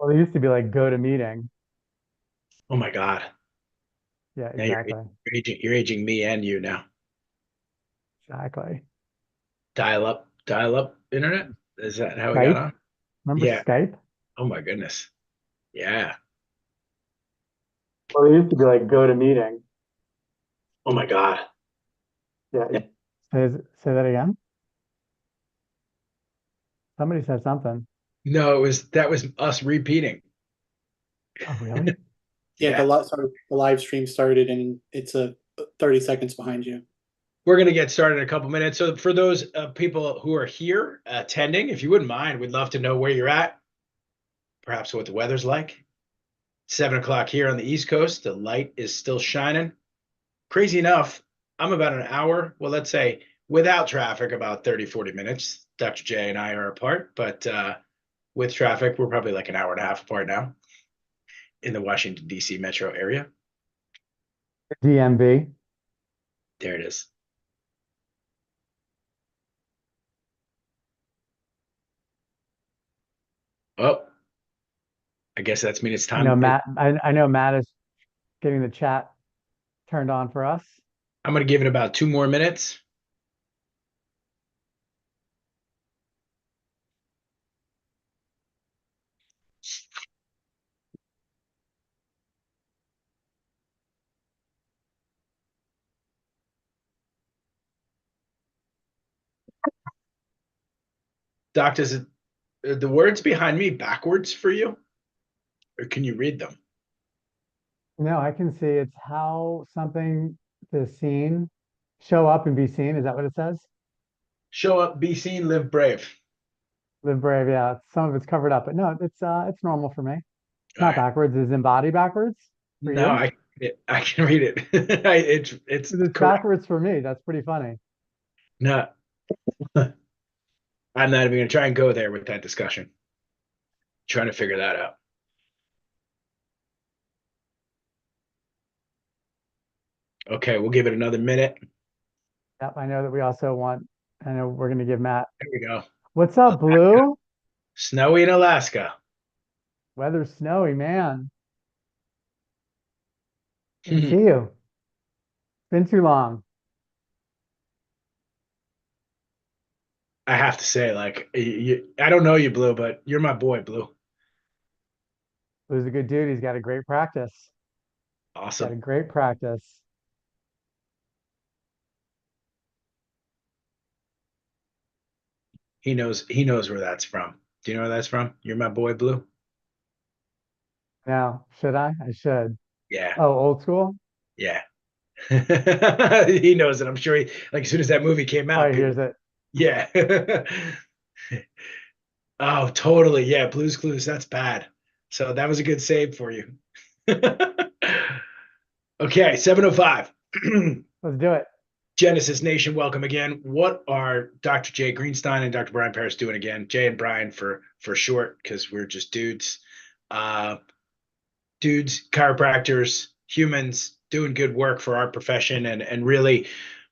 Well, it used to be like go to meeting. Oh my God. Yeah, Now exactly. you're aging me and you now. Exactly. Dial up internet. Is that how we got Skype. on? Remember Yeah. Skype? Oh my goodness. Yeah. Well, it used to be like go to meeting. Oh my God. Yeah. Say that again. Somebody said something. No, that was us repeating. Oh, really? Yeah, Yeah. the live stream started and it's a 30 seconds behind you. We're going to get started in a couple minutes. So for those people who are here attending, if you wouldn't mind, we'd love to know where you're at, perhaps what the weather's like. 7 o'clock here on the East Coast. The light is still shining. Crazy enough, I'm about an hour, well, let's say without traffic, about 30, 40 minutes. Dr. J and I are apart, but with traffic, we're probably like an hour and a half apart now in the Washington, D.C. metro area. DMV. There it is. Oh, I guess that's mean it's I know time. Matt. I know Matt is getting the chat turned on for us. I'm going to give it about 2 more minutes. Doc, does it, the words behind me backwards for you, or can you read them? No, I can see it's how something is seen, show up and be seen. Is that what it says? Show up, be seen, live brave. Live brave. Yeah, some of it's covered up, but no, it's normal for me. It's All not right. backwards. Is Embody backwards for No, you? I can read it. It's 'Cause it's correct. backwards for me. That's pretty funny. No, I'm not even going to try and go there with that discussion. Trying to figure that out. Okay, we'll give it another minute. Yep, I know that we also want. I know we're going to give Matt. There we go. What's up, Alaska. Blue? Snowy in Alaska. Weather's snowy, man. Good to see I you. Been too long. have to say, like, I don't know you, Blue, but you're my boy, Blue. Blue's a good dude. He's got a great practice. Got a Awesome. great practice. He knows where that's from. Do you know where that's from? You're my boy, Blue. Now, should I? I should. Yeah, Oh, old school? yeah. He knows it. I'm sure he like as soon as that movie came out, Probably people. hears it. Yeah. Oh, totally. Yeah, Blue's Clues. That's bad. So that was a good save for you. Okay, 7:05. Let's do it. Genesis Nation, welcome again. What are Dr. Jay Greenstein and Dr. Brian Paris doing again? Jay and Brian for short, because we're just dudes. Uh, dudes, chiropractors, humans doing good work for our profession, and really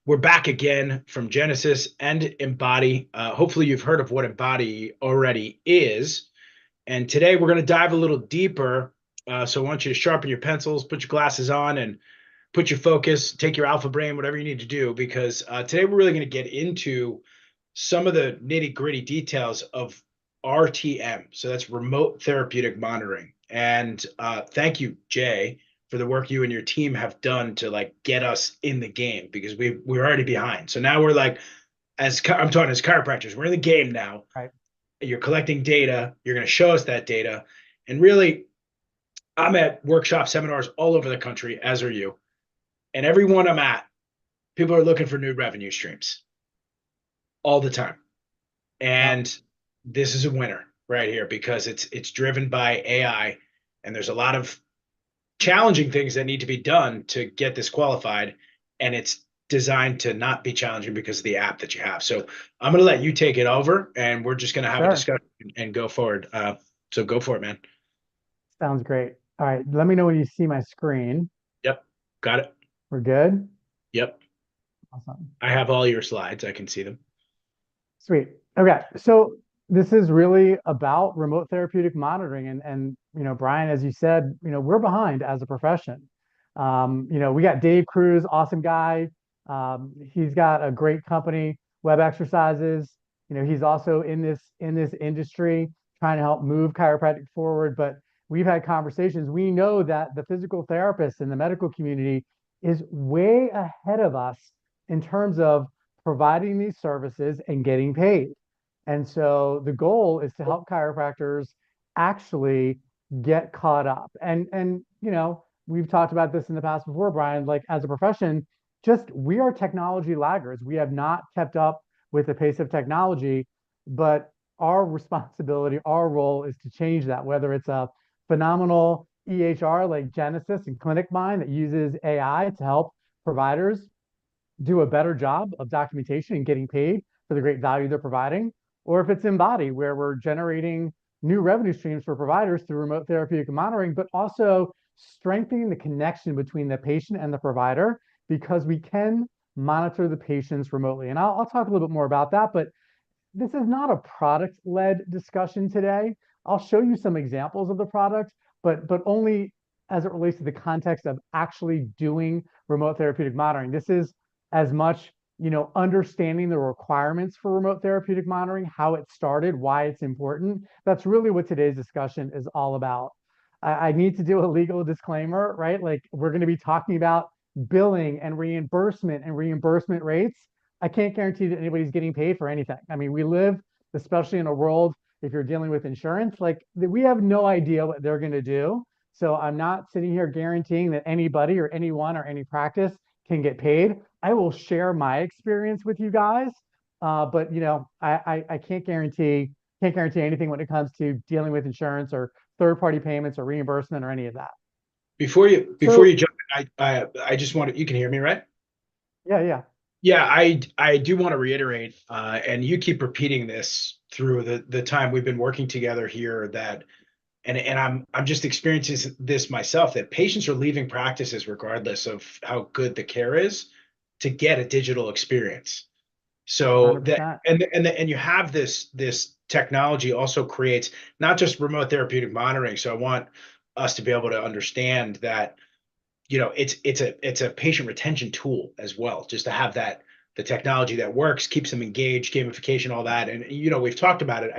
we're back again from Genesis and Embody. Hopefully you've heard of what Embody already is. And today we're going to dive a little deeper. So I want you to sharpen your pencils, put your glasses on, and put your focus, take your alpha brain, whatever you need to do, because today we're really going to get into some of the nitty gritty details of RTM. So that's remote therapeutic monitoring. And thank you, Jay, for the work you and your team have done to like get us in the game, because we're already behind. So now we're like, I'm talking as chiropractors, we're in the game now. Right. You're collecting data. You're going to show us that data. And really, I'm at workshop seminars all over the country, as are you. And every one I'm at, people are looking for new revenue streams all the time. Yep. And this is a winner right here, because it's driven by AI, and there's a lot of challenging things that need to be done to get this qualified, and it's designed to not be challenging because of the app that you have. So I'm going to let you take it over, and we're just going to have a Sure. discussion and go forward. So go for it, man. Sounds great. All right. Let me know when you see my screen. Yep, got it. We're good. Yep, Awesome. I have all your slides. I can see them. Sweet. Okay. So this is really about remote therapeutic monitoring. And Brian, as you said, we're behind as a profession. We got Dave Cruz, awesome guy. He's got a great company, Web Exercises. He's also in this industry trying to help move chiropractic forward. But we've had conversations. We know that the physical therapist and the medical community is way ahead of us in terms of providing these services and getting paid. And so the goal is to help chiropractors actually get caught up. And we've talked about this in the past before, Brian, like as a profession, just we are technology laggards. We have not kept up with the pace of technology, but our responsibility, our role is to change that, whether it's a phenomenal EHR like Genesis and Clinic Mind that uses AI to help providers do a better job of documentation and getting paid for the great value they're providing, or if it's Embody, where we're generating new revenue streams for providers through remote therapeutic monitoring, but also strengthening the connection between the patient and the provider because we can monitor the patients remotely. And I'll talk a little bit more about that, but this is not a product-led discussion today. I'll show you some examples of the product, but only as it relates to the context of actually doing remote therapeutic monitoring. This is as much, understanding the requirements for remote therapeutic monitoring, how it started, why it's important. That's really what today's discussion is all about. I need to do a legal disclaimer, right? Like we're going to be talking about billing and reimbursement rates. I can't guarantee that anybody's getting paid for anything. I mean, we live, especially in a world, if you're dealing with insurance, like we have no idea what they're going to do. So I'm not sitting here guaranteeing that anybody or anyone or any practice can get paid. I will share my experience with you guys, but I can't guarantee anything when it comes to dealing with insurance or third party payments or reimbursement or any of that. Before So you jump in, I just want to, you can hear me, right? yeah, yeah. Yeah, I do want to reiterate, and you keep repeating this through the time we've been working together here, that and I'm just experiencing this myself, that patients are leaving practices regardless of how good the care is to get a digital experience. So that 100%. and you have this technology also creates not just remote therapeutic monitoring. So I want us to be able to understand that it's a patient retention tool as well, just to have that, the technology that works, keeps them engaged, gamification, all that. And we've talked about it.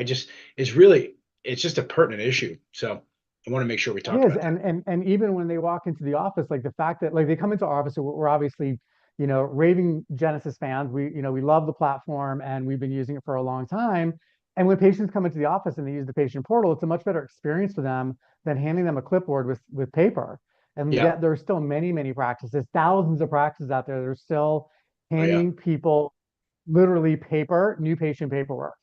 It's just a pertinent issue. So I want to make sure we It talked is, about that. and even when they walk into the office, like the fact that like they come into our office, so we're obviously, raving Genesis fans. We love the platform and we've been using it for a long time. And when patients come into the office and they use the patient portal, it's a much better experience for them than handing them a clipboard with paper. And Yeah. yet there are still many, many practices, thousands of practices out there that are still Oh yeah. handing people literally paper, new patient paperwork.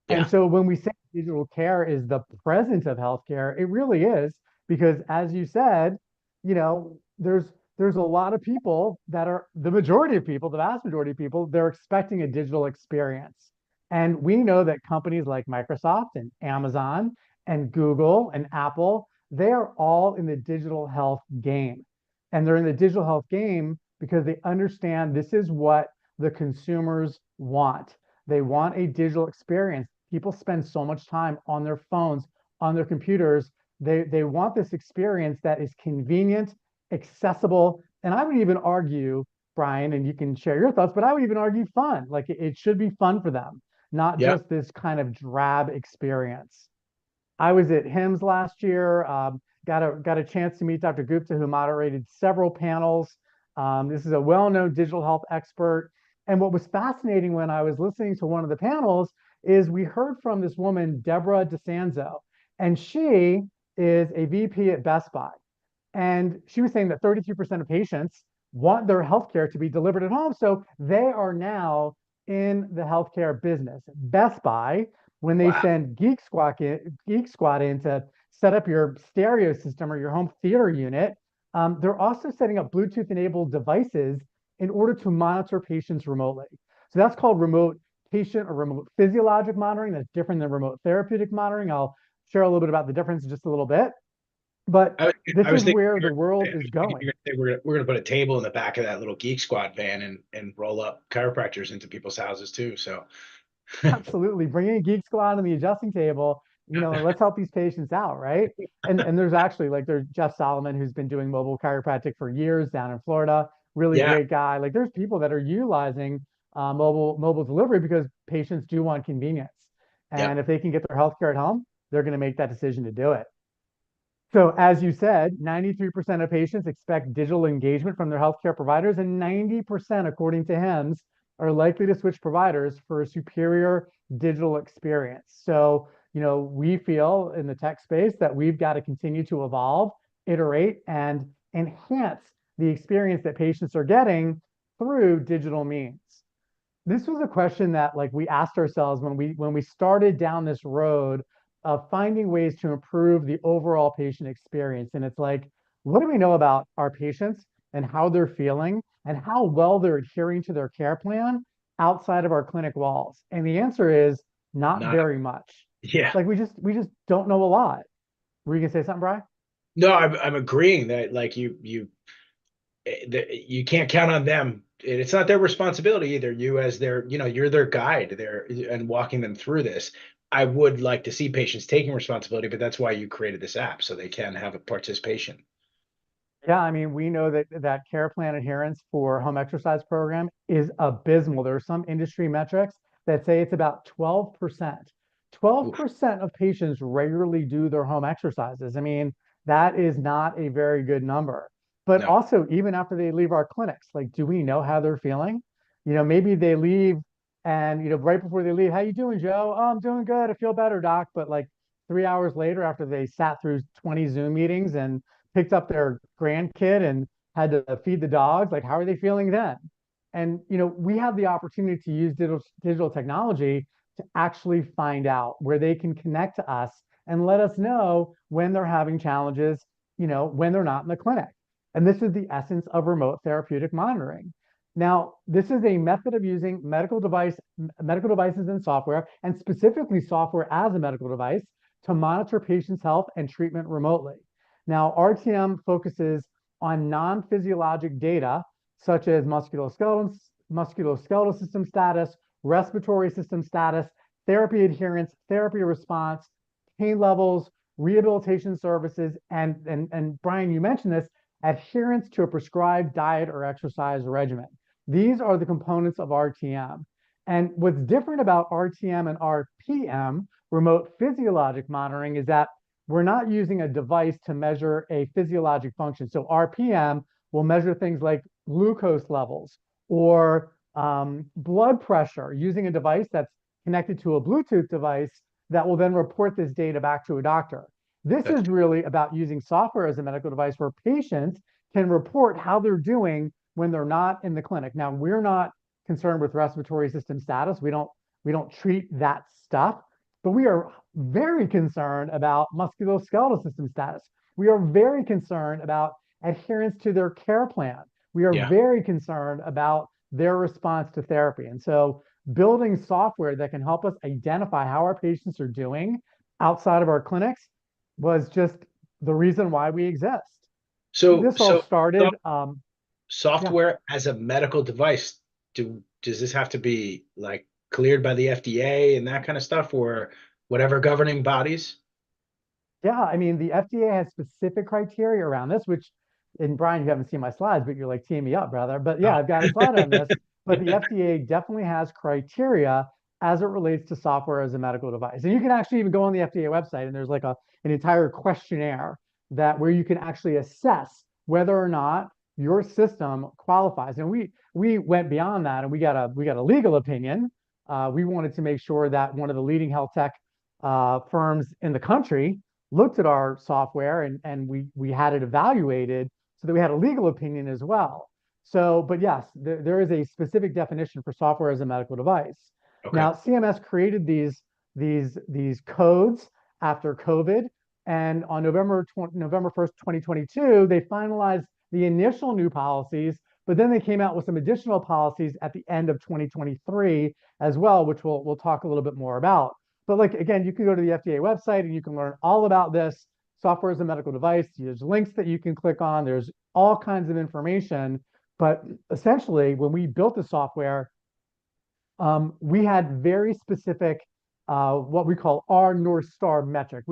And Yeah. so when we say digital care is the present of healthcare, it really is because as you said, there's a lot of people that are the majority of people, the vast majority of people, they're expecting a digital experience. And we know that companies like Microsoft and Amazon and Google and Apple, they are all in the digital health game. And they're in the digital health game because they understand this is what the consumers want. They want a digital experience. People spend so much time on their phones, on their computers. They want this experience that is convenient, accessible, and I would even argue, Brian, and you can share your thoughts, but I would even argue fun. Like it should be fun for them, not Yeah. just this kind of drab experience. I was at HIMSS last year. Got a chance to meet Dr. Gupta, who moderated several panels. This is a well-known digital health expert. And what was fascinating when I was listening to one of the panels is we heard from this woman, Deborah DeSanzo, and she is a VP at Best Buy. And she was saying that 33% of patients want their healthcare to be delivered at home. So they are now in the healthcare business. Best Buy, when they Wow. send Geek Squad in to set up your stereo system or your home theater unit, they're also setting up Bluetooth enabled devices in order to monitor patients remotely. So that's called remote patient or remote physiologic monitoring. That's different than remote therapeutic monitoring. I'll share a little bit about the difference in just a little bit. But I, this I was is thinking where the world is going. we're gonna put a table in the back of that little Geek Squad van and roll up chiropractors into people's houses too. So Absolutely. Bring in Geek Squad and the adjusting table, and let's help these patients out, right? And there's actually like there's Jeff Solomon who's been doing mobile chiropractic for years down in Florida. Really Yeah, great guy. Like there's people that are utilizing mobile delivery because patients do want convenience. yep, And if they can get their healthcare at home, they're going to make that decision to do it. So, as you said, 93% of patients expect digital engagement from their healthcare providers, and 90%, according to HIMSS, are likely to switch providers for a superior digital experience. So, we feel in the tech space that we've got to continue to evolve, iterate, and enhance the experience that patients are getting through digital means. This was a question that like we asked ourselves when we started down this road of finding ways to improve the overall patient experience. And it's like, what do we know about our patients and how they're feeling and how well they're adhering to their care plan outside of our clinic walls? And the answer is not not very much. yeah. Like we just don't know a lot. Were you gonna say something, Brian? No, I'm agreeing that like you can't count on them. It's not their responsibility either. You as their, you're their guide there and walking them through this. I would like to see patients taking responsibility, but that's why you created this app so they can have a participation. Yeah, I mean, we know that care plan adherence for home exercise program is abysmal. There are some industry metrics that say it's about 12%. Oof, 12% of patients regularly do their home exercises. I mean, that is not a very good number. But no, also, even after they leave our clinics, like, do we know how they're feeling? Maybe they leave and, right before they leave, how you doing, Joe? Oh, I'm doing good. I feel better, doc. But like 3 hours later, after they sat through 20 Zoom meetings and picked up their grandkid and had to feed the dogs, like how are they feeling then? And we have the opportunity to use digital technology to actually find out where they can connect to us and let us know when they're having challenges, when they're not in the clinic. And this is the essence of remote therapeutic monitoring. Now, this is a method of using medical devices and software, and specifically software as a medical device to monitor patients' health and treatment remotely. Now, RTM focuses on non-physiologic data such as musculoskeletal system status, respiratory system status, therapy adherence, therapy response, pain levels, rehabilitation services, and Brian, you mentioned this, adherence to a prescribed diet or exercise regimen. These are the components of RTM. And what's different about RTM and RPM, remote physiologic monitoring, is that we're not using a device to measure a physiologic function. So RPM will measure things like glucose levels or blood pressure using a device that's connected to a Bluetooth device that will then report this data back to a doctor. This that's is really about using software as a medical device where patients can report how they're doing when they're not in the clinic. Now, we're not concerned with respiratory system status. We don't treat that stuff, but we are very concerned about musculoskeletal system status. We are very concerned about adherence to their care plan. We are yeah. very concerned about their response to therapy. And so building software that can help us identify how our patients are doing outside of our clinics was just the reason why we exist. So This all so started, yeah. software as a medical device, does this have to be like cleared by the FDA and that kind of stuff, or whatever governing bodies? Yeah, I mean, the FDA has specific criteria around this, which, and Brian, you haven't seen my slides, but you're like teeing me up, brother. But yeah, Oh. I've got a slide on this. But the FDA definitely has criteria as it relates to software as a medical device. And you can actually even go on the FDA website and there's like an entire questionnaire that where you can actually assess whether or not your system qualifies. And we went beyond that and we got a legal opinion. We wanted to make sure that one of the leading health tech firms in the country looked at our software and we had it evaluated so that we had a legal opinion as well. So, but yes, there is a specific definition for software as a medical device. Okay. Now, CMS created these codes after COVID, and on November 1st, 2022, they finalized the initial new policies, but then they came out with some additional policies at the end of 2023 as well, which we'll talk a little bit more about. But like again, you can go to the FDA website and you can learn all about this. Software as a medical device. There's links that you can click on. There's all kinds of information. But essentially, when we built the software, we had very specific, what we call our North Star metric.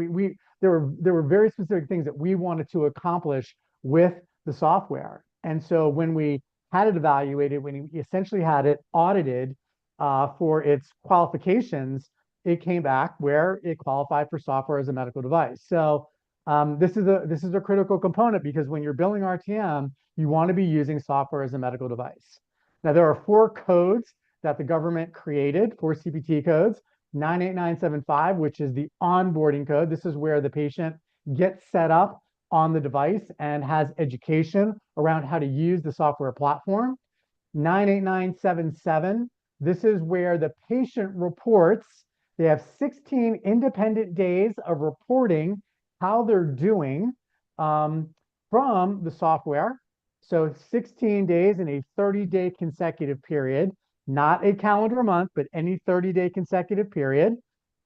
There were very specific things that we wanted to accomplish with the software. And so when we had it evaluated, when we essentially had it audited for its qualifications, it came back where it qualified for software as a medical device. So this is a critical component, because when you're billing RTM, you want to be using software as a medical device. Now, there are 4 codes that the government created, 4 CPT codes. 98975, which is the onboarding code. This is where the patient gets set up on the device and has education around how to use the software platform. 98977, this is where the patient reports. They have 16 independent days of reporting how they're doing from the software. So 16 days in a 30-day consecutive period, not a calendar month, but any 30-day consecutive period.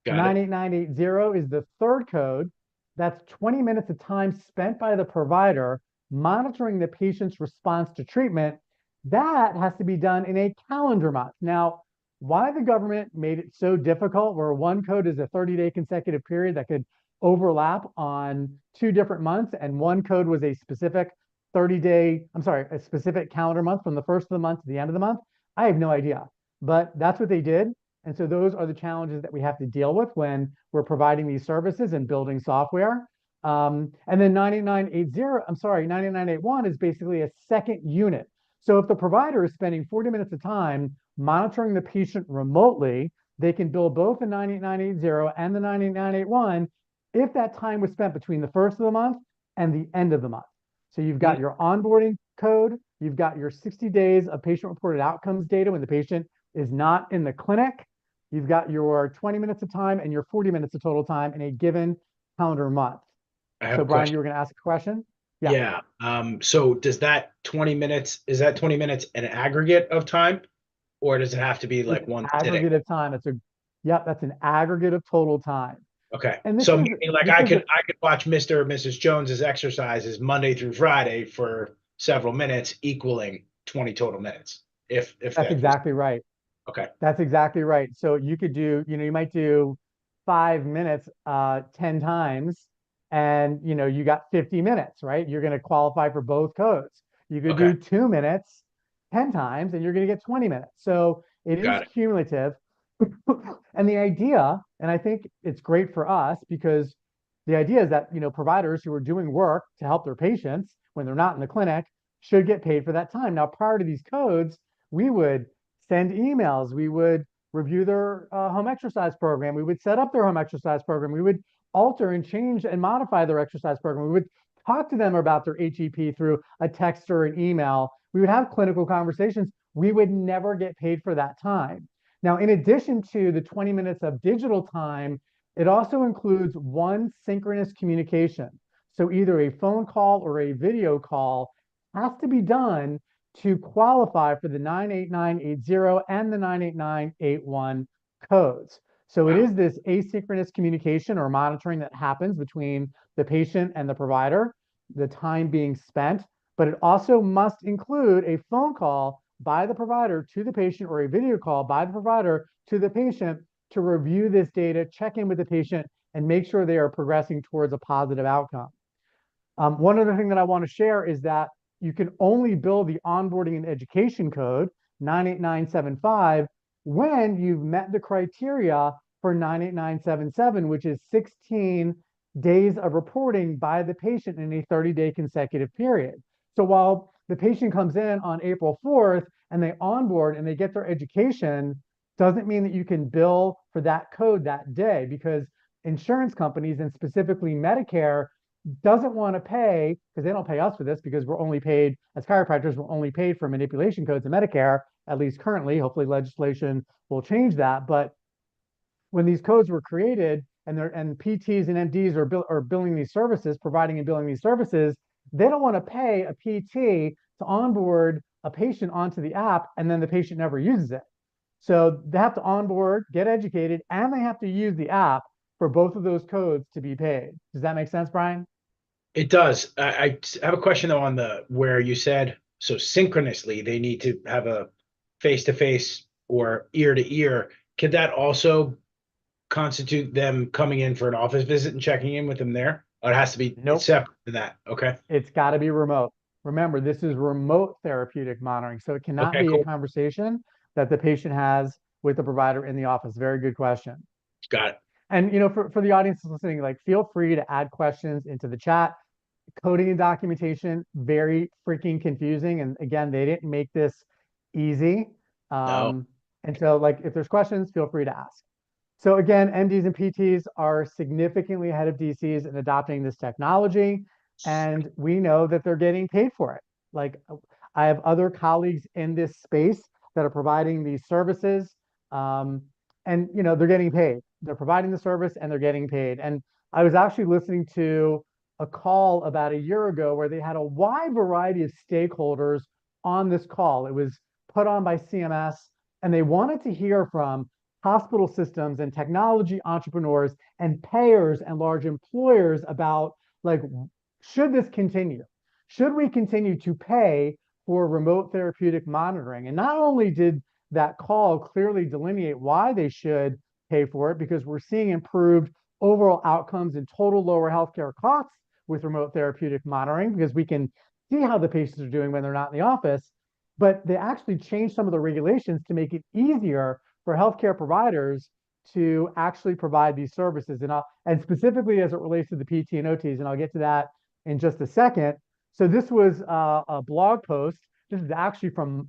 98980 is the 3rd code. That's 20 minutes of time spent by the provider monitoring the patient's response to treatment. That has to be done in a calendar month. Now, why the government made it so difficult, where one code is a 30-day consecutive period that could overlap on 2 different months, and one code was a specific a specific calendar month from the first of the month to the end of the month, I have no idea. But that's what they did. And so those are the challenges that we have to deal with when we're providing these services and building software. And then 9981 is basically a second unit. So if the provider is spending 40 minutes of time monitoring the patient remotely, they can bill both the 98980 and the 98981 if that time was spent between the first of the month and the end of the month. So you've got your onboarding code, you've got your 60 days of patient-reported outcomes data when the patient is not in the clinic, you've got your 20 minutes of time and your 40 minutes of total time in a given calendar month. So Brian, you were going to ask a question? Yeah. So does that 20 minutes, is that 20 minutes an aggregate of time, or does it have to be like one aggregate of time? That's an aggregate of total time. Okay. So meaning like I could watch Mr. or Mrs. Jones's exercises Monday through Friday for several minutes, equaling 20 total minutes. If that's exactly right. Okay. That's exactly right. So you could do, you might do 5 minutes 10 times, and you got 50 minutes, right? You're going to qualify for both codes. You could do 2 minutes 10 times, and you're going to get 20 minutes. So it is cumulative. And the idea, and I think it's great for us, because the idea is that providers who are doing work to help their patients when they're not in the clinic should get paid for that time. Now, prior to these codes, we would send emails, we would review their home exercise program, we would set up their home exercise program, we would alter and change and modify their exercise program, we would talk to them about their HEP through a text or an email, we would have clinical conversations. We would never get paid for that time. Now, in addition to the 20 minutes of digital time, it also includes one synchronous communication. So either a phone call or a video call has to be done to qualify for the 98980 and the 98981 codes. So it is this asynchronous communication or monitoring that happens between the patient and the provider, the time being spent, but it also must include a phone call by the provider to the patient, or a video call by the provider to the patient, to review this data, check in with the patient, and make sure they are progressing towards a positive outcome. One other thing that I want to share is that you can only bill the onboarding and education code 98975 when you've met the criteria for 98977, which is 16 days of reporting by the patient in a 30-day consecutive period. So while the patient comes in on April 4th and they onboard and they get their education, doesn't mean that you can bill for that code that day, because insurance companies, and specifically Medicare, doesn't want to pay, because they don't pay us for this, because we're only paid, as chiropractors, we're only paid for manipulation codes in Medicare, at least currently. Hopefully legislation will change that. But when these codes were created, and PTs and MDs are billing these services, providing and billing these services, they don't want to pay a PT to onboard a patient onto the app, and then the patient never uses it. So they have to onboard, get educated, and they have to use the app for both of those codes to be paid. Does that make sense, Brian? It does. I have a question though on where you said, so synchronously, they need to have a face-to-face or ear to ear, could that also constitute them coming in for an office visit and checking in with them there? Or it has to be Nope. separate to that. Okay. It's got to be remote. Remember, this is remote therapeutic monitoring, so it cannot Okay, be a cool. conversation that the patient has with the provider in the office. Very good question. Got it. And for the audience listening, like feel free to add questions into the chat. Coding and documentation, very freaking confusing. And again, they didn't make this easy. No. And so like if there's questions, feel free to ask. So again, MDs and PTs are significantly ahead of DCs in adopting this technology, and we know that they're getting paid for it. Like I have other colleagues in this space that are providing these services, and they're getting paid. They're providing the service and they're getting paid. And I was actually listening to a call about a year ago where they had a wide variety of stakeholders on this call. It was put on by CMS, and they wanted to hear from hospital systems and technology entrepreneurs and payers and large employers about like, should this continue? Should we continue to pay for remote therapeutic monitoring? And not only did that call clearly delineate why they should pay for it, because we're seeing improved overall outcomes and total lower healthcare costs with remote therapeutic monitoring, because we can see how the patients are doing when they're not in the office. But they actually changed some of the regulations to make it easier for healthcare providers to actually provide these services. And specifically as it relates to the PT and OTs, and I'll get to that in just a second. So this was a blog post. This is actually from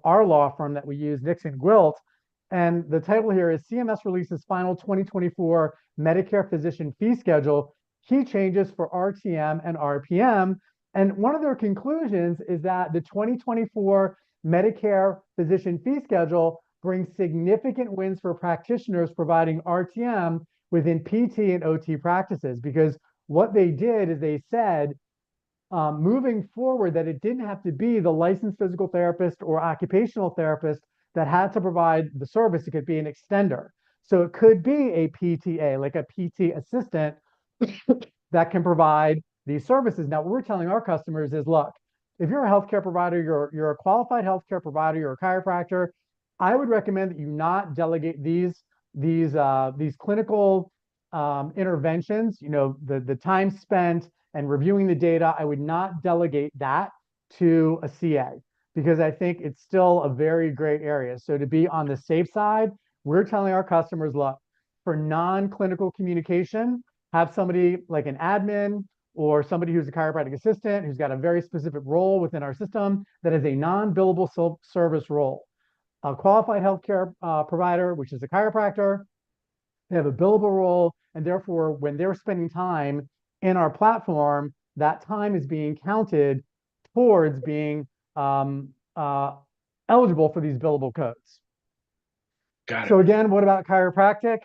our law firm that we use, Nixon Gwilt. And the title here is CMS releases final 2024 Medicare physician fee schedule, key changes for RTM and RPM. And one of their conclusions is that the 2024 Medicare physician fee schedule brings significant wins for practitioners providing RTM within PT and OT practices, because what they did is they said, moving forward, that it didn't have to be the licensed physical therapist or occupational therapist that had to provide the service. It could be an extender. So it could be a PTA, like a PT assistant that can provide these services. Now, what we're telling our customers is, look, if you're a healthcare provider, you're a qualified healthcare provider, you're a chiropractor, I would recommend that you not delegate these clinical interventions. The time spent and reviewing the data, I would not delegate that to a CA, because I think it's still a very great area. So to be on the safe side, we're telling our customers, look, for non-clinical communication, have somebody like an admin or somebody who's a chiropractic assistant who's got a very specific role within our system that is a non-billable service role. A qualified healthcare provider, which is a chiropractor, they have a billable role, and therefore when they're spending time in our platform, that time is being counted towards being eligible for these billable codes. Got it. So again, what about chiropractic?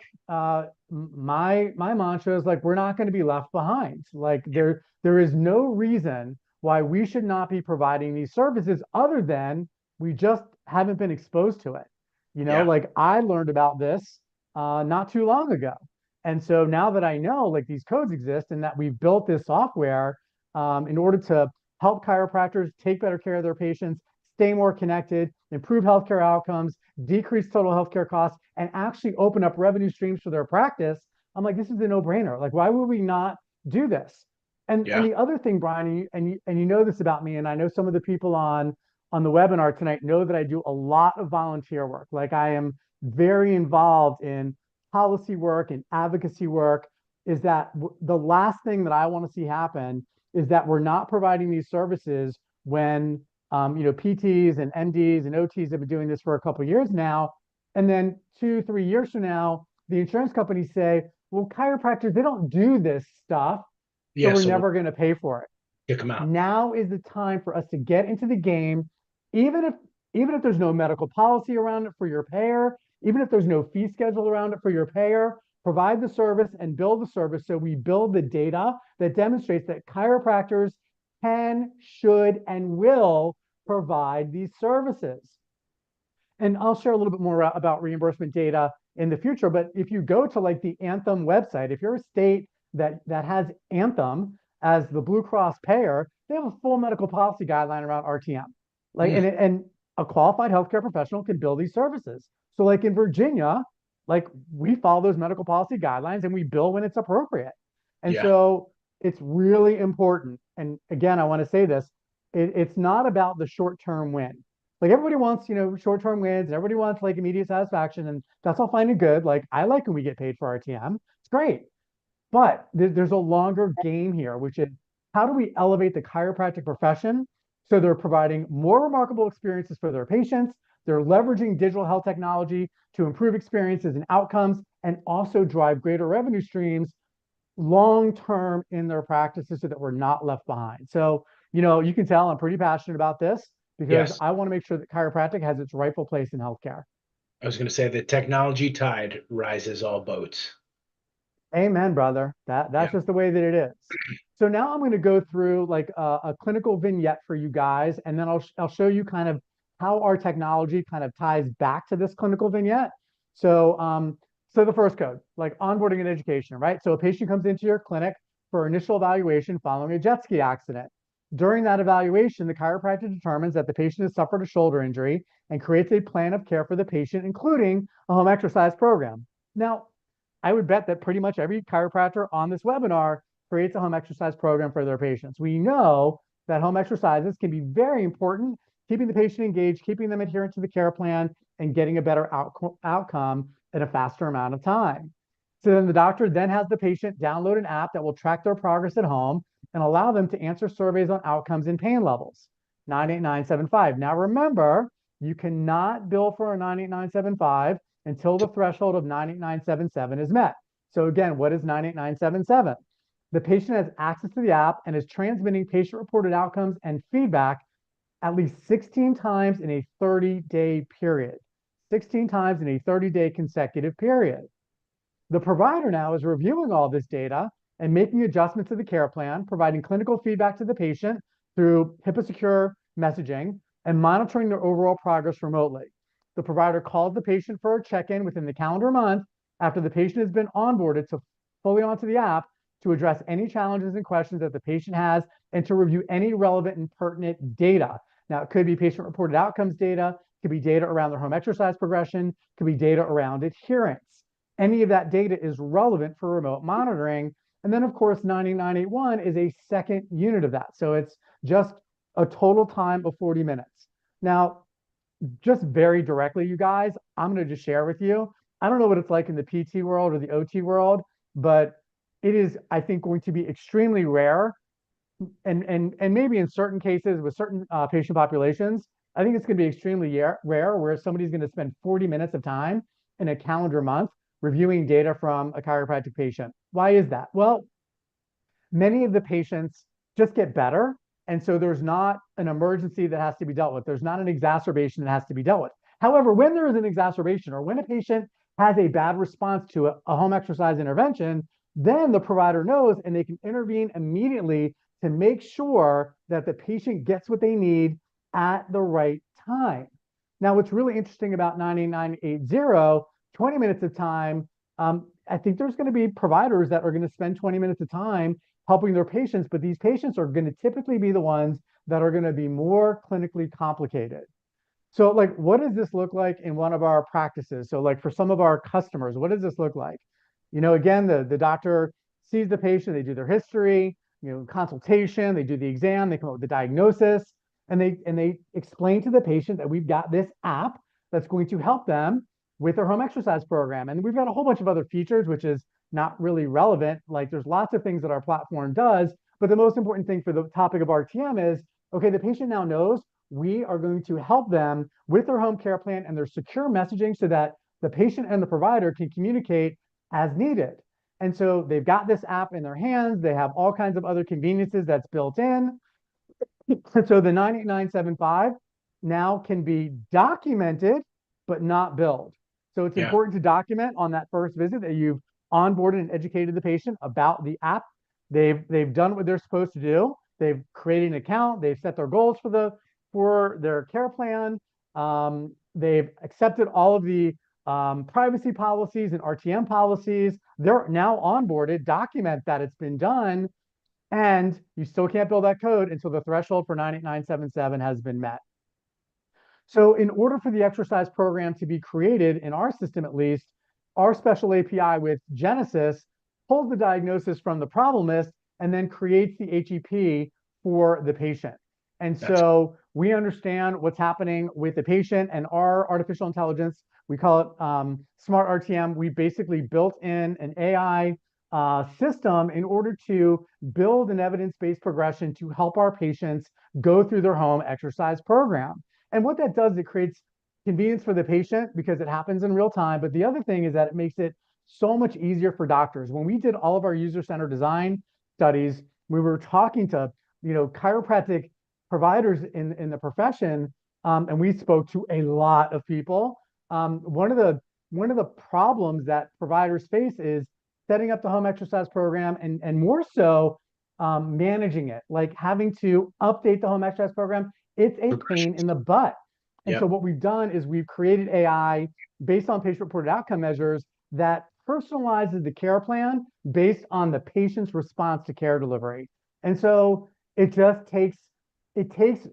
My mantra is like, we're not going to be left behind. Like there is no reason why we should not be providing these services, other than we just haven't been exposed to it. Like I learned about this not too long ago. And so now that I know like these codes exist and that we've built this software in order to help chiropractors take better care of their patients, stay more connected, improve healthcare outcomes, decrease total healthcare costs, and actually open up revenue streams for their practice, I'm like, this is a no-brainer. Like, why would we not do this? And the other thing, Brian, and you know this about me, and I know some of the people on the webinar tonight know that I do a lot of volunteer work. Like I am very involved in policy work and advocacy work, is that the last thing that I want to see happen is that we're not providing these services when PTs and MDs and OTs have been doing this for a couple of years now. And then 2-3 years from now, the insurance companies say, well, chiropractors, they don't do this stuff. So we're never going to pay for it. Kick them out. Now is the time for us to get into the game, even if there's no medical policy around it for your payer, even if there's no fee schedule around it for your payer, provide the service and build the service. So we build the data that demonstrates that chiropractors can, should, and will provide these services. And I'll share a little bit more about reimbursement data in the future. But if you go to like the Anthem website, if you're a state that has Anthem as the Blue Cross payer, they have a full medical policy guideline around RTM. Like, and a qualified healthcare professional can bill these services. So like in Virginia, like we follow those medical policy guidelines and we bill when it's appropriate. And Yeah. so it's really important. And again, I want to say this, it's not about the short-term win. Like everybody wants, short-term wins and everybody wants like immediate satisfaction, and that's all fine and good. Like I like when we get paid for RTM. It's great. But there's a longer game here, which is how do we elevate the chiropractic profession so they're providing more remarkable experiences for their patients, they're leveraging digital health technology to improve experiences and outcomes, and also drive greater revenue streams long term in their practices so that we're not left behind. So, you can tell I'm pretty passionate about this because Yes. I want to make sure that chiropractic has its rightful place in healthcare. I was going to say the technology tide rises all boats. Amen, brother. That's Yeah. just the way that it is. So now I'm going to go through like a clinical vignette for you guys, and then I'll show you kind of how our technology kind of ties back to this clinical vignette. So the first code, like onboarding and education, right? So a patient comes into your clinic for initial evaluation following a jet ski accident. During that evaluation, the chiropractor determines that the patient has suffered a shoulder injury and creates a plan of care for the patient, including a home exercise program. Now, I would bet that pretty much every chiropractor on this webinar creates a home exercise program for their patients. We know that home exercises can be very important, keeping the patient engaged, keeping them adherent to the care plan, and getting a better outcome in a faster amount of time. So then the doctor then has the patient download an app that will track their progress at home and allow them to answer surveys on outcomes and pain levels. 98975. Now remember, you cannot bill for a 98975 until the threshold of 98977 is met. So again, what is 98977? The patient has access to the app and is transmitting patient-reported outcomes and feedback at least 16 times in a 30-day period. 16 times in a 30-day consecutive period. The provider now is reviewing all this data and making adjustments to the care plan, providing clinical feedback to the patient through HIPAA-secure messaging, and monitoring their overall progress remotely. The provider calls the patient for a check-in within the calendar month after the patient has been onboarded fully onto the app to address any challenges and questions that the patient has and to review any relevant and pertinent data. Now, it could be patient-reported outcomes data, could be data around their home exercise progression, could be data around adherence. Any of that data is relevant for remote monitoring. And then, of course, 9981 is a second unit of that. So it's just a total time of 40 minutes. Now, just very directly, you guys, I'm going to just share with you. I don't know what it's like in the PT world or the OT world, but it is, I think, going to be extremely rare. And maybe in certain cases with certain patient populations, I think it's going to be extremely rare where somebody's going to spend 40 minutes of time in a calendar month reviewing data from a chiropractic patient. Why is that? Well, many of the patients just get better. And so there's not an emergency that has to be dealt with. There's not an exacerbation that has to be dealt with. However, when there is an exacerbation or when a patient has a bad response to a home exercise intervention, then the provider knows and they can intervene immediately to make sure that the patient gets what they need at the right time. Now, what's really interesting about 9980, 20 minutes of time, I think there's going to be providers that are going to spend 20 minutes of time helping their patients, but these patients are going to typically be the ones that are going to be more clinically complicated. So like, what does this look like in one of our practices? So like for some of our customers, what does this look like? Again, the doctor sees the patient, they do their history, consultation, they do the exam, they come up with the diagnosis, and they explain to the patient that we've got this app that's going to help them with their home exercise program. And we've got a whole bunch of other features, which is not really relevant. Like there's lots of things that our platform does, but the most important thing for the topic of RTM is, okay, the patient now knows we are going to help them with their home care plan and their secure messaging so that the patient and the provider can communicate as needed. And so they've got this app in their hands. They have all kinds of other conveniences that's built in. And so the 98975 now can be documented, but not billed. So it's important to document on that first visit that you've onboarded and educated the patient about the app. They've done what they're supposed to do. They've created an account. They've set their goals for their care plan. They've accepted all of the privacy policies and RTM policies. They're now onboarded. Document that it's been done, and you still can't bill that code until the threshold for 98977 has been met. So in order for the exercise program to be created, in our system at least, our special API with Genesis pulls the diagnosis from the problem list and then creates the HEP for the patient. And so we understand what's happening with the patient, and our artificial intelligence, we call it smart RTM. We basically built in an AI system in order to build an evidence-based progression to help our patients go through their home exercise program. And what that does, it creates convenience for the patient because it happens in real time. But the other thing is that it makes it so much easier for doctors. When we did all of our user-centered design studies, we were talking to, chiropractic providers in the profession, and we spoke to a lot of people. One of the problems that providers face is setting up the home exercise program, and more so managing it, like having to update the home exercise program. It's a pain in the butt. And so what we've done is we've created AI based on patient-reported outcome measures that personalizes the care plan based on the patient's response to care delivery. And so it takes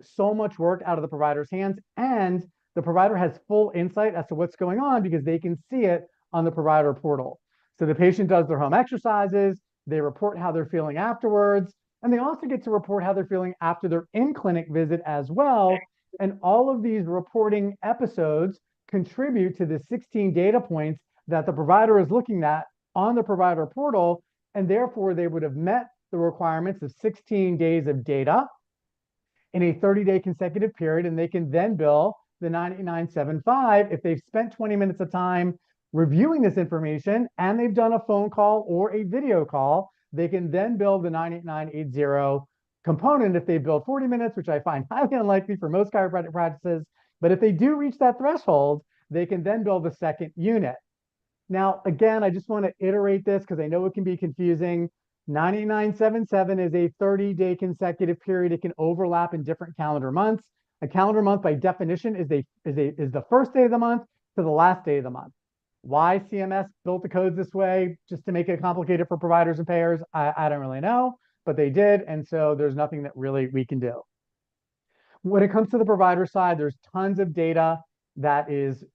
so much work out of the provider's hands, and the provider has full insight as to what's going on because they can see it on the provider portal. So the patient does their home exercises, they report how they're feeling afterwards, and they also get to report how they're feeling after their in-clinic visit as well. And all of these reporting episodes contribute to the 16 data points that the provider is looking at on the provider portal, and therefore they would have met the requirements of 16 days of data in a 30-day consecutive period, and they can then bill the 98975 if they've spent 20 minutes of time reviewing this information and they've done a phone call or a video call. They can then bill the 98980 component if they build 40 minutes, which I find highly unlikely for most chiropractic practices. But if they do reach that threshold, they can then bill the second unit. Now, again, I just want to iterate this because I know it can be confusing. 98977 is a 30-day consecutive period. It can overlap in different calendar months. A calendar month, by definition, is the first day of the month to the last day of the month. Why CMS built the codes this way, just to make it complicated for providers and payers, I don't really know, but they did, and so there's nothing that really we can do. When it comes to the provider side, there's tons of data that is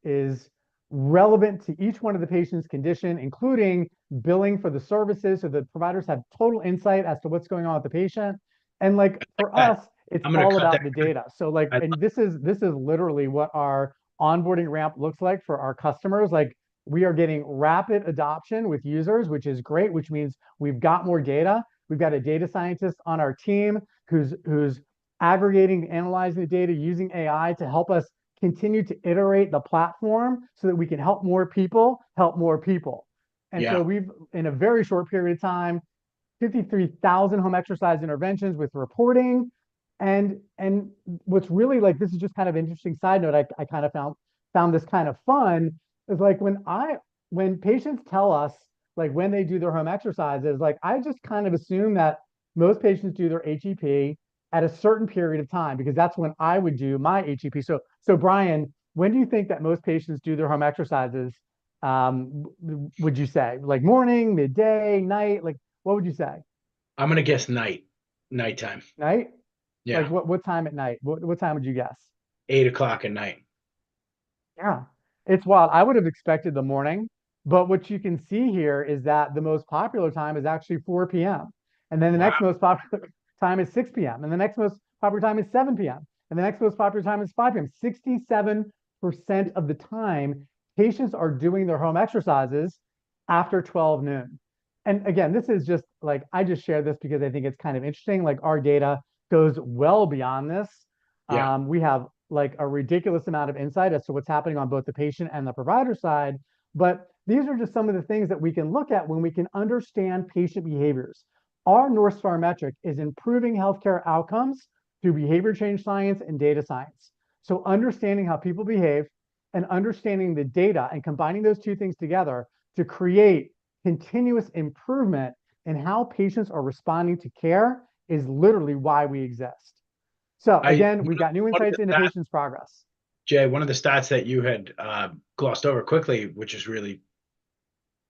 relevant to each one of the patient's condition, including billing for the services, so the providers have total insight as to what's going on with the patient. And like for us, it's all about the data. So like, and this is literally what our onboarding ramp looks like for our customers. Like, we are getting rapid adoption with users, which is great, which means we've got more data. We've got a data scientist on our team who's aggregating, analyzing the data, using AI to help us continue to iterate the platform so that we can help more people. And so we've, in a very short period of time, 53,000 home exercise interventions with reporting. And what's really, like, this is just kind of an interesting side note, I kind of found this kind of fun, is like when patients tell us, like, when they do their home exercises, like, I just kind of assume that most patients do their HEP at a certain period of time, because that's when I would do my HEP. So Brian, when do you think that most patients do their home exercises? Would you say like morning, midday, night? Like, what would you say? I'm gonna guess nighttime. Night? Yeah. Like what time at night? What time would you guess? 8 o'clock at night. Yeah, it's wild. I would have expected the morning, but what you can see here is that the most popular time is actually 4 p.m. And then the next most popular time is 6 p.m. And the next most popular time is 7 p.m. And the next most popular time is 5 p.m. 67% of the time, patients are doing their home exercises after 12 noon. And again, this is just like, I just share this because I think it's kind of interesting. Like, our data goes well beyond this. We have like a ridiculous amount of insight as to what's happening on both the patient and the provider side. But these are just some of the things that we can look at when we can understand patient behaviors. Our North Star metric is improving healthcare outcomes through behavior change science and data science. So understanding how people behave and understanding the data and combining those two things together to create continuous improvement in how patients are responding to care is literally why we exist. So again, we've got new insights into patients' progress. Jay, one of the stats that you had glossed over quickly, which is really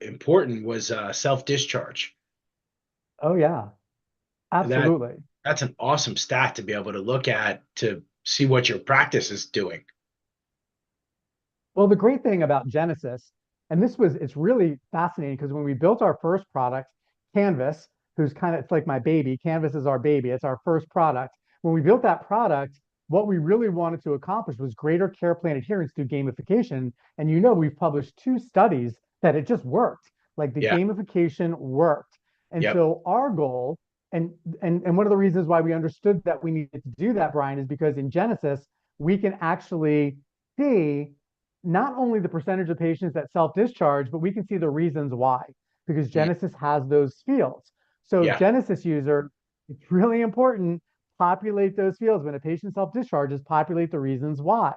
important, was self-discharge. Oh yeah, absolutely. That's an awesome stat to be able to look at to see what your practice is doing. Well, the great thing about Genesis, and it's really fascinating because when we built our first product, Canvas, who's kind of, it's like my baby, Canvas is our baby, it's our first product. When we built that product, what we really wanted to accomplish was greater care plan adherence through gamification. And we've published two studies that it just worked. Like the Yeah. gamification worked. And Yep. so our goal, and one of the reasons why we understood that we needed to do that, Brian, is because in Genesis, we can actually see not only the percentage of patients that self-discharge, but we can see the reasons why, because Mm. Genesis has those fields. So Yeah. Genesis user, it's really important, populate those fields. When a patient self-discharges, populate the reasons why.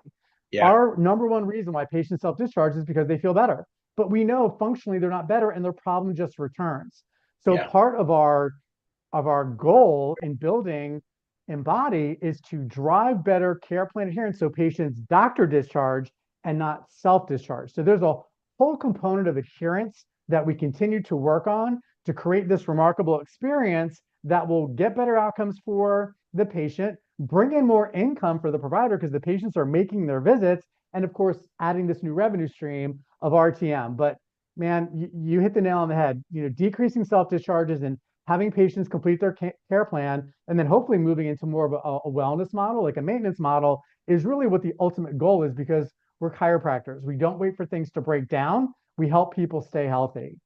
Yeah. Our number one reason why patients self-discharge is because they feel better. But we know functionally they're not better and their problem just returns. So Yeah. part of our goal in building Embody is to drive better care plan adherence so patients doctor discharge and not self-discharge. So there's a whole component of adherence that we continue to work on to create this remarkable experience that will get better outcomes for the patient, bring in more income for the provider because the patients are making their visits, and of course, adding this new revenue stream of RTM. But man, you hit the nail on the head. Decreasing self-discharges and having patients complete their care plan, and then hopefully moving into more of a wellness model, like a maintenance model, is really what the ultimate goal is because we're chiropractors. We don't wait for things to break down. We help people stay healthy.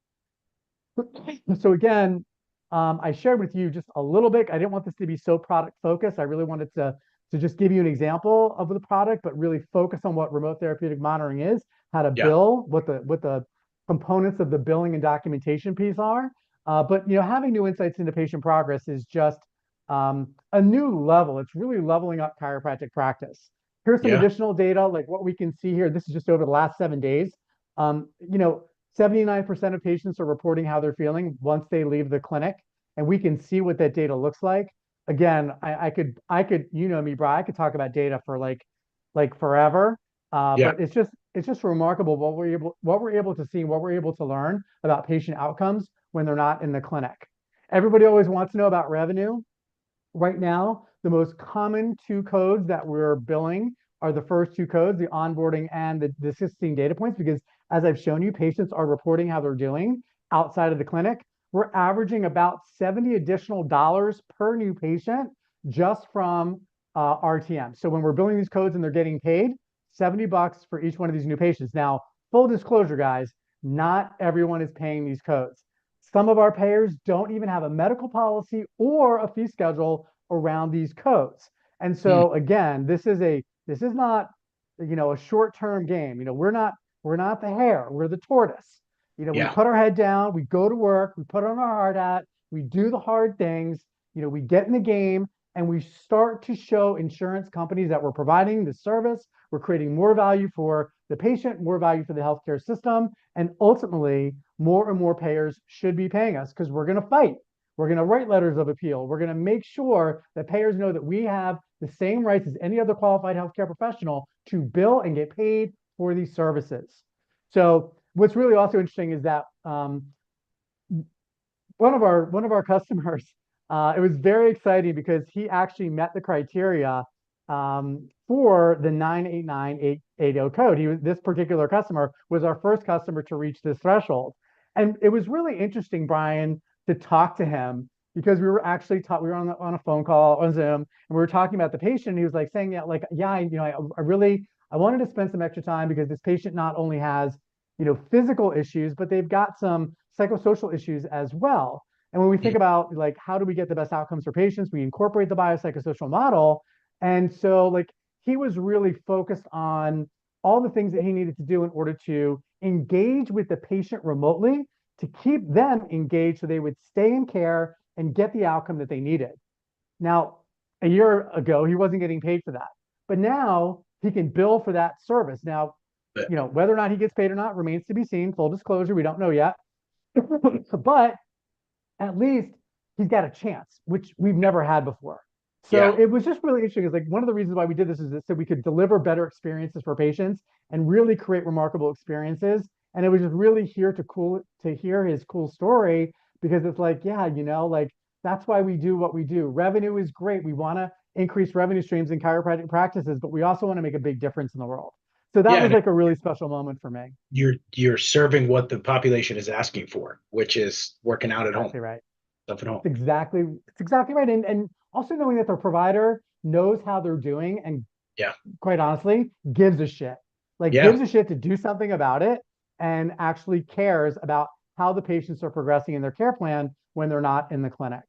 So again, I shared with you just a little bit. I didn't want this to be so product focused. I really wanted to just give you an example of the product, but really focus on what remote therapeutic monitoring is, how to Yeah. bill, what the components of the billing and documentation piece are. But having new insights into patient progress is just a new level. It's really leveling up chiropractic practice. Here's some Yeah. additional data, like what we can see here. This is just over the last 7 days. 79% of patients are reporting how they're feeling once they leave the clinic, and we can see what that data looks like. Again, I could, me, Brian, I could talk about data for like forever. Yeah. But it's just remarkable what we're able to see, what we're able to learn about patient outcomes when they're not in the clinic. Everybody always wants to know about revenue. Right now, the most common two codes that we're billing are the first two codes, the onboarding and the 16 data points, because as I've shown you, patients are reporting how they're doing outside of the clinic. We're averaging about 70 additional dollars per new patient just from RTM. So when we're billing these codes and they're getting paid, 70 bucks for each one of these new patients. Now, full disclosure, guys, not everyone is paying these codes. Some of our payers don't even have a medical policy or a fee schedule around these codes. And Mm. so again, this is not, a short-term game. We're not the hare, we're the tortoise. We Yeah. put our head down, we go to work, we put on our hard hat, we do the hard things, we get in the game and we start to show insurance companies that we're providing the service, we're creating more value for the patient, more value for the healthcare system, and ultimately more and more payers should be paying us because we're going to fight. We're going to write letters of appeal. We're going to make sure that payers know that we have the same rights as any other qualified healthcare professional to bill and get paid for these services. So what's really also interesting is that one of our customers, it was very exciting because he actually met the criteria for the 989880 code. This particular customer was our first customer to reach this threshold. And it was really interesting, Brian, to talk to him because we were actually we were on a phone call on Zoom and we were talking about the patient. And he was like saying, yeah, like, yeah, I wanted to spend some extra time because this patient not only has, physical issues, but they've got some psychosocial issues as well. And when we think Mm. about like how do we get the best outcomes for patients, we incorporate the biopsychosocial model. And so like he was really focused on all the things that he needed to do in order to engage with the patient remotely to keep them engaged so they would stay in care and get the outcome that they needed. Now, a year ago, he wasn't getting paid for that, but now he can bill for that service. Now, But whether or not he gets paid or not remains to be seen. Full disclosure, we don't know yet. But at least he's got a chance, which we've never had before. So yeah. it was just really interesting. It's like one of the reasons why we did this is so we could deliver better experiences for patients and really create remarkable experiences. And it was just really to hear his cool story because it's like, yeah, like that's why we do what we do. Revenue is great. We want to increase revenue streams in chiropractic practices, but we also want to make a big difference in the world. So that Yeah, was and like a really special moment for me. you're serving what the population is asking for, which is working out at home, Exactly right. stuff at home. It's exactly right. And also knowing that their provider knows how they're doing and Yeah. quite honestly, gives a shit. Like Yeah. gives a shit to do something about it and actually cares about how the patients are progressing in their care plan when they're not in the clinic.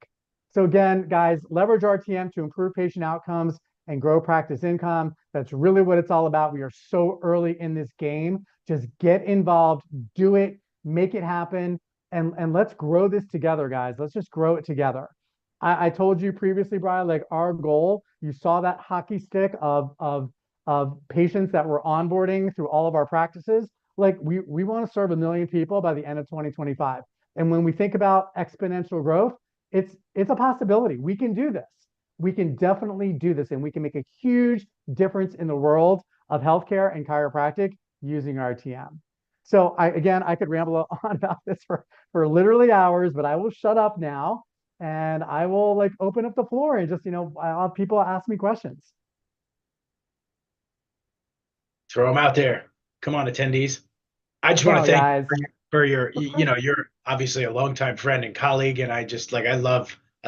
So again, guys, leverage RTM to improve patient outcomes and grow practice income. That's really what it's all about. We are so early in this game. Just get involved, do it, make it happen, and let's grow this together, guys. Let's just grow it together. I told you previously, Brian, like our goal, you saw that hockey stick of patients that we're onboarding through all of our practices. Like we want to serve 1 million people by the end of 2025. And when we think about exponential growth, it's a possibility. We can do this. We can definitely do this, and we can make a huge difference in the world of healthcare and chiropractic using RTM. So I could ramble on about this for literally hours, but I will shut up now and I will like open up the floor and just, I'll have people ask me questions. Throw them out there. Come on, attendees. I just Come want to on, thank guys. you for your, Of course. you're obviously a longtime friend and colleague, and I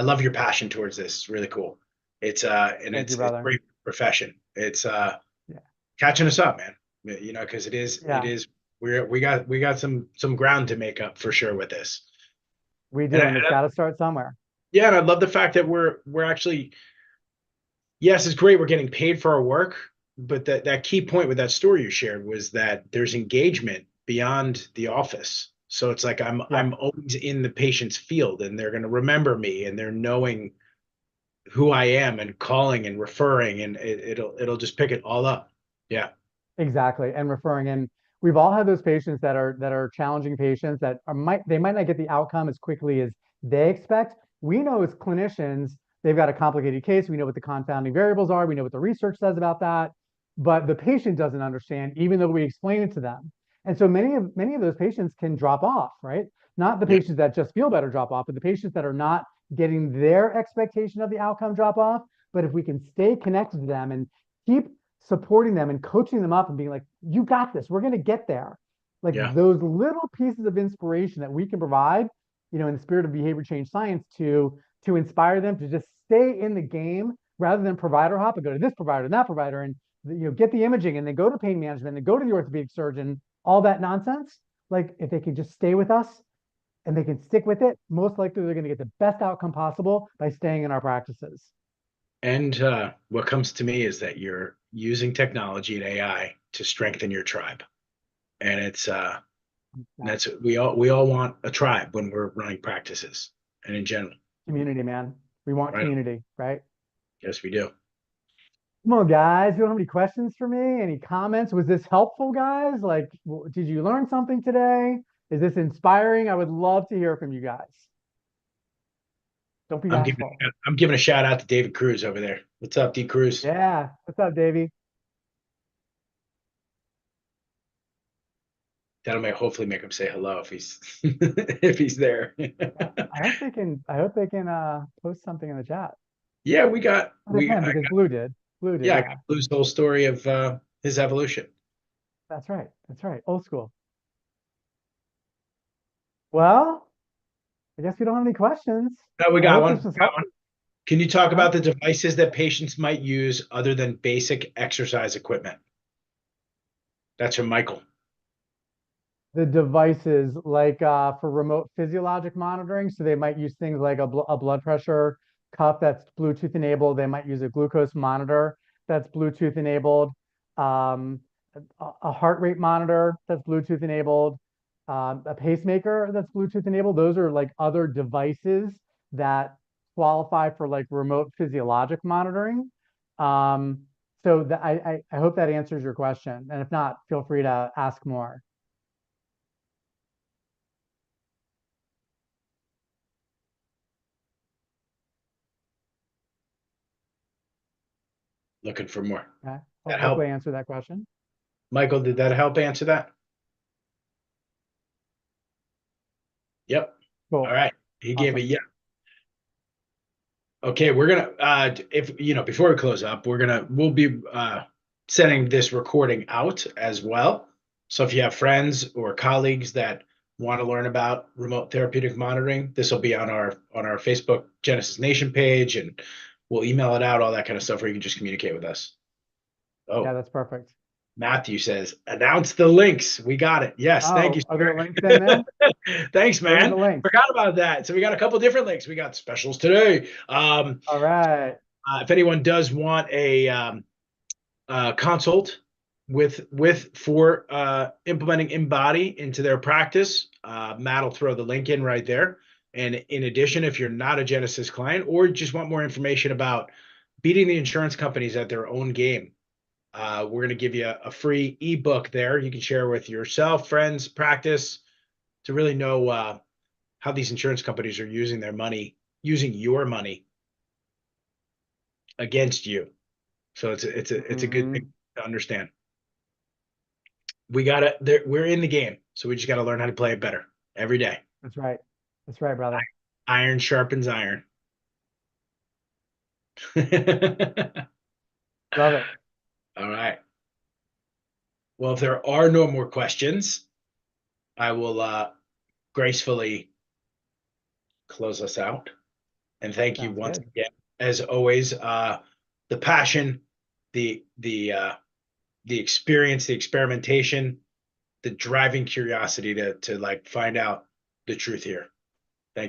love your passion towards this. It's really cool. And Thank you, it's brother. great profession. It's Yeah. catching us up, man. Because it Yeah, is we got some ground to make up for sure with this. we And do. And it's got to start somewhere. yeah, and I love the fact that we're actually, yes, it's great we're getting paid for our work, but that key point with that story you shared was that there's engagement beyond the office. So it's like Yeah. I'm always in the patient's field, and they're going to remember me, and they're knowing who I am and calling and referring, and it'll just pick it all up. Yeah. Exactly. And referring in, we've all had those patients that are challenging patients that they might not get the outcome as quickly as they expect. We know as clinicians, they've got a complicated case. We know what the confounding variables are. We know what the research says about that. But the patient doesn't understand, even though we explain it to them. And so many of those patients can drop off, right? Not the Yeah. patients that just feel better drop off, but the patients that are not getting their expectation of the outcome drop off. But if we can stay connected to them and keep supporting them and coaching them up and being like, you got this, we're going to get there. Like Yeah. those little pieces of inspiration that we can provide, in the spirit of behavior change science to inspire them to just stay in the game rather than provider hop and go to this provider and that provider and get the imaging and then go to pain management and then go to the orthopedic surgeon, all that nonsense. Like if they can just stay with us and they can stick with it, most likely they're going to get the best outcome possible by staying in our practices. And what comes to me is that you're using technology and AI to strengthen your tribe, and that's we all want a tribe when we're running practices, and in general. Community, man. We want Right. community, right? Yes, we do. Come on, guys. You don't have any questions for me? Any comments? Was this helpful, guys? Like, did you learn something today? Is this inspiring? I would love to hear from you guys. Don't be I'm giving bashful. I'm giving a shout out to David Cruz over there. What's up, D Cruz? Yeah. What's up, Davey? That'll hopefully make him say hello if he's if he's there. Yeah. I hope they can post something in the chat. Yeah, Oh, they can because Blue did. Blue did, yeah, I yeah. got Blue's whole story of his evolution. That's right. That's right. Old school. Well, I guess we don't have any questions. No, we I got hope one. this was Got one. helpful. Can you talk Huh? about the devices that patients might use other than basic exercise equipment? That's from Michael. The devices like for remote physiologic monitoring. So they might use things like a blood pressure cuff that's Bluetooth enabled. They might use a glucose monitor that's Bluetooth enabled, um, a heart rate monitor that's Bluetooth enabled, a pacemaker that's Bluetooth enabled. Those are like other devices that qualify for like remote physiologic monitoring. Um, so I hope that answers your question. And if not, feel free to ask more. Looking for more. Okay. That Hopefully help? I answered that question. Michael, did that help answer that? Yep. All Cool. right. He gave it. Awesome. Yeah. Okay. We're gonna if before we close up, we'll be sending this recording out as well. So if you have friends or colleagues that want to learn about remote therapeutic monitoring, this will be on our Facebook Genesis Nation page, and we'll email it out, all that kind of stuff, where you can just communicate with us. Yeah, Oh, that's perfect. Matthew says, announce the links. We got it. Yes, thank you. Oh, are there links in now? Thanks, Where are man. the links? Forgot about that. So we got a couple different links. We got specials today. All right. If anyone does want a consult for implementing Embody into their practice, Matt will throw the link in right there. And in addition, if you're not a Genesis client or just want more information about beating the insurance companies at their own game, we're going to give you a free ebook there. You can share with yourself, friends, practice, to really know how these insurance companies are using their money, using your money against you. So it's a good thing to understand. We're in the game, so we just got to learn how to play it better every day. That's right. That's right, brother. Iron sharpens iron. Love it. All right. Well, if there are no more questions, I will gracefully close us out. And thank you Sounds once good. again, as always. The passion, the experience, the experimentation, the driving curiosity to like find out the truth here.